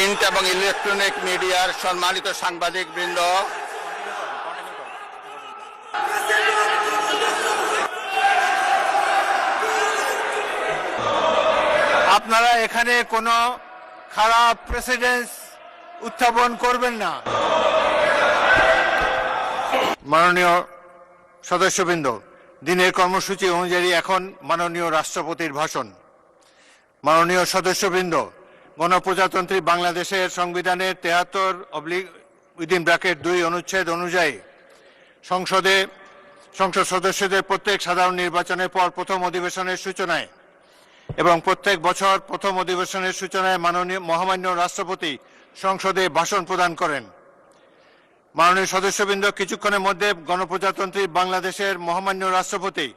Print এবং electronic মিডিয়ার সম্মানিত সাংবাদিকবৃন্দ, আপনারা এখানে কোনো খারাপ প্রেসিডেন্স উত্থাপন করবেন না। মাননীয় সদস্যবৃন্দ, দিনের কর্মসূচি অনুযায়ী এখন মাননীয় রাষ্ট্রপতির ভাষণ। মাননীয় সদস্যবৃন্দ, গণপ্রজাতন্ত্রী বাংলাদেশের সংবিধানের 73/2 অনুচ্ছেদ অনুযায়ী সংসদ সদস্যদের প্রত্যেক সাধারণ নির্বাচনের পর প্রথম অধিবেশনের সূচনায় এবং প্রত্যেক বছর প্রথম অধিবেশনের সূচনায় মহামান্য রাষ্ট্রপতি সংসদে ভাষণ প্রদান করেন। মাননীয় সদস্যবৃন্দ, কিছুক্ষণের মধ্যে গণপ্রজাতন্ত্রী বাংলাদেশের মহামান্য রাষ্ট্রপতি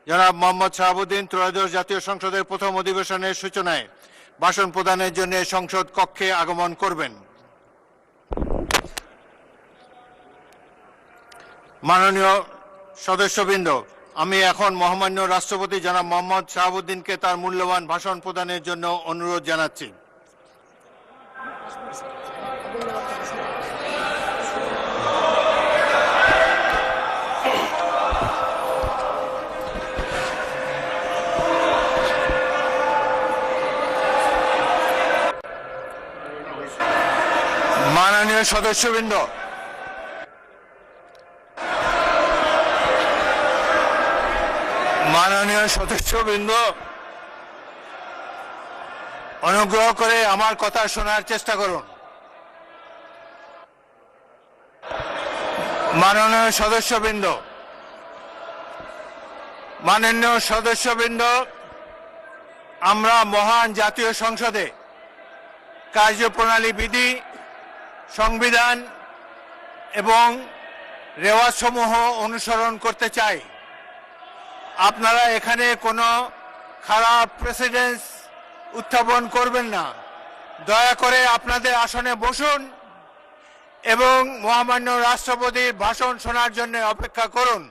জনাব মোহাম্মদ শাহাবুদ্দিন ত্রয়োদশ জাতীয় সংসদের প্রথম অধিবেশনের সূচনায় ভাষণ প্রদানের জন্য সংসদ কক্ষে আগমন করবেন। মাননীয় সদস্যবৃন্দ, আমি এখন মহামান্য রাষ্ট্রপতি জনাব মোহাম্মদ শাহাবুদ্দিনকে তার মূল্যবান ভাষণ প্রদানের জন্য অনুরোধ জানাচ্ছি। মাননীয় সদস্যবৃন্দ, অনুগ্রহ করে আমার কথা শোনার চেষ্টা করুন। মাননীয় সদস্যবৃন্দ, আমরা মহান জাতীয় সংসদে কার্যপ্রণালী বিধি, সংবিধান এবং রেওয়াজসমূহ অনুসরণ করতে চাই। আপনারা এখানে কোনো খারাপ প্রেসিডেন্স উত্থাপন করবেন না। দয়া করে আপনাদের আসনে বসুন এবং মহামান্য রাষ্ট্রপতির ভাষণ শোনার জন্য অপেক্ষা করুন।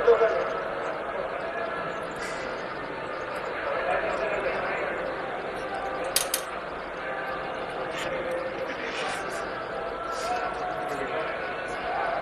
দোকানে